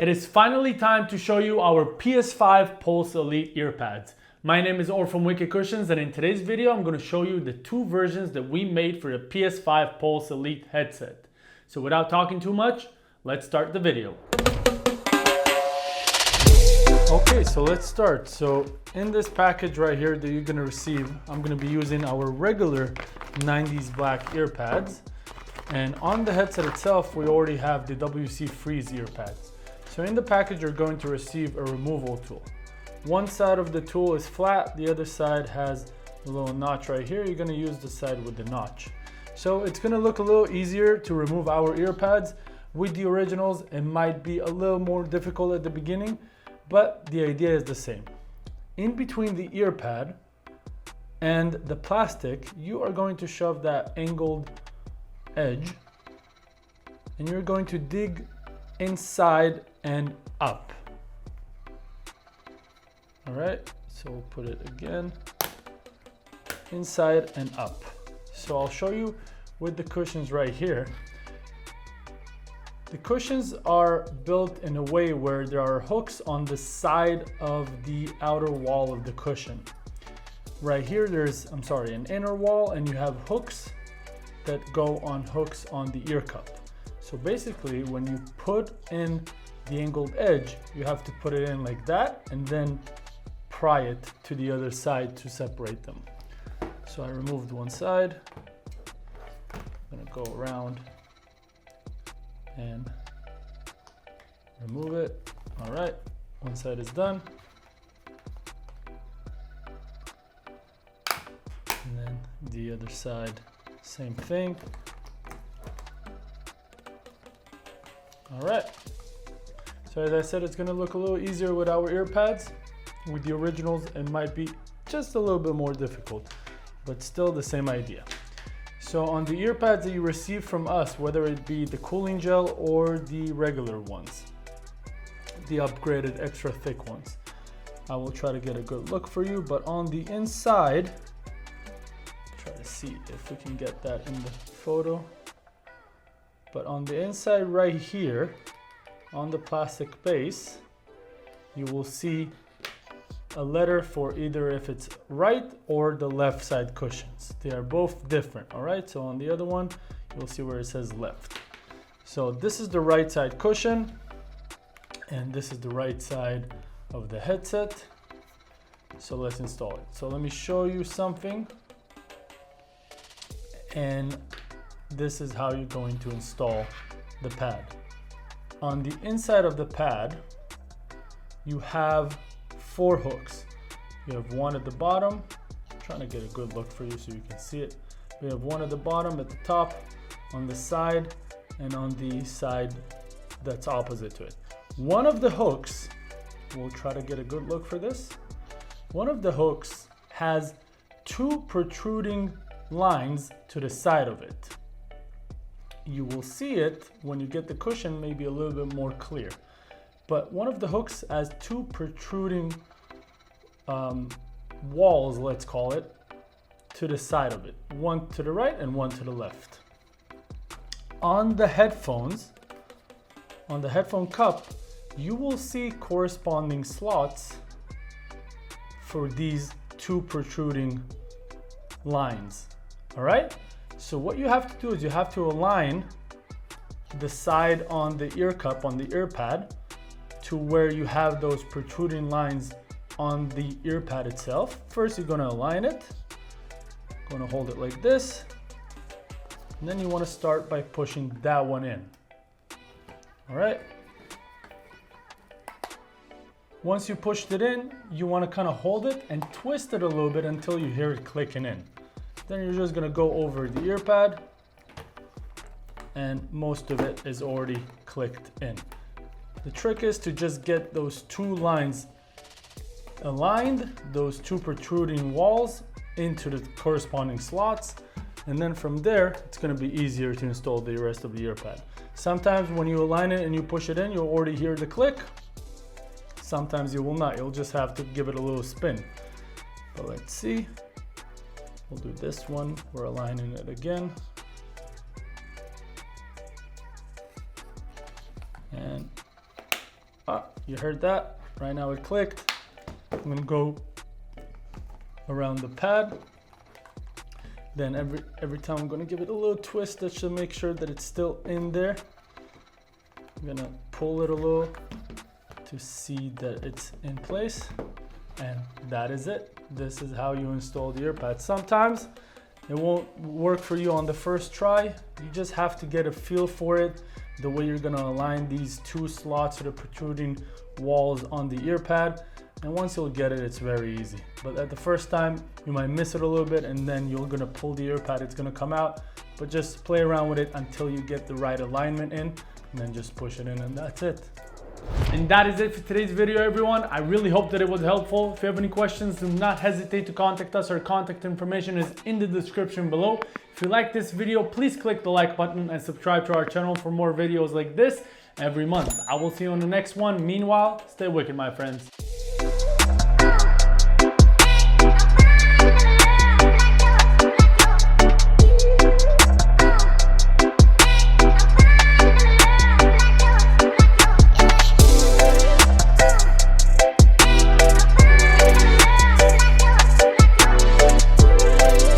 It is finally time to show you our PS5 Pulse Elite Earpads. My name is Or from Wicked Cushions, and in today's video I'm going to show you the two versions that we made for the PS5 Pulse Elite headset. So without talking too much, let's start the video. Okay, so let's start. So in this package right here that you're going to receive, I'm going to be using our regular 90s black Earpads. And on the headset itself, we already have the WC Freeze Earpads. So in the package, you're going to receive a removal tool. One side of the tool is flat, the other side has a little notch right here. You're going to use the side with the notch. So it's going to look a little easier to remove our earpads. With the originals, it might be a little more difficult at the beginning, but the idea is the same. In between the earpad and the plastic, you are going to shove that angled edge, and you're going to dig inside and up. All right, so we'll put it again, inside and up. So I'll show you with the cushions right here. The cushions are built in a way where there are hooks on the side of the outer wall of the cushion. Right here, there's, an inner wall, and you have hooks that go on hooks on the ear cup. So basically, when you put in the angled edge, you have to put it in like that and then pry it to the other side to separate them. So I removed one side. I'm gonna go around and remove it. All right, one side is done. And then the other side, same thing. All right. So as I said, it's gonna look a little easier with our earpads. With the originals, it might be just a little bit more difficult, but still the same idea. So on the earpads that you receive from us, whether it be the cooling gel or the regular ones, the upgraded extra thick ones, I will try to get a good look for you. But on the inside, try to see if we can get that in the photo. But on the inside right here, on the plastic base, you will see a letter for either if it's right or the left side cushions. They are both different, all right? So on the other one, you'll see where it says left. So this is the right side cushion, and this is the right side of the headset. So let's install it. So let me show you something. And this is how you're going to install the pad. On the inside of the pad, you have 4 hooks. You have one at the bottom. I'm trying to get a good look for you so you can see it. We have one at the bottom, at the top, on the side, and on the side that's opposite to it. One of the hooks, we'll try to get a good look for this. One of the hooks has 2 protruding lines to the side of it. You will see it when you get the cushion maybe a little bit more clear. But one of the hooks has 2 protruding walls, let's call it, to the side of it. One to the right and one to the left. On the headphones, on the headphone cup, you will see corresponding slots for these 2 protruding lines. All right? So what you have to do is you have to align the side on the ear cup, on the earpad, to where you have those protruding lines on the earpad itself. First, you're gonna align it. Gonna hold it like this. And then you wanna start by pushing that one in. All right? Once you pushed it in, you wanna kinda hold it and twist it a little bit until you hear it clicking in. Then you're just gonna go over the earpad, and most of it is already clicked in. The trick is to just get those 2 lines aligned, those 2 protruding walls into the corresponding slots, and then from there, it's gonna be easier to install the rest of the earpad. Sometimes when you align it and you push it in, you'll already hear the click. Sometimes you will not, you'll just have to give it a little spin. But let's see. We'll do this one, we're aligning it again. And You heard that? Right now it clicked. I'm gonna go around the pad. Then every time I'm gonna give it a little twist that should make sure that it's still in there. I'm gonna pull it a little to see that it's in place. And that is it. This is how you install the Earpads. Sometimes it won't work for you on the first try. You just have to get a feel for it, the way you're gonna align these two slots or the protruding walls on the Earpad. And once you'll get it, it's very easy. But at the first time, you might miss it a little bit, and then you're gonna pull the Earpad, it's gonna come out. But just play around with it until you get the right alignment in, and then just push it in, and that's it. And that is it for today's video, everyone. I really hope that it was helpful. If you have any questions, do not hesitate to contact us. Our contact information is in the description below. If you like this video, please click the like button and subscribe to our channel for more videos like this every month. I will see you on the next one. Meanwhile, stay wicked, my friends.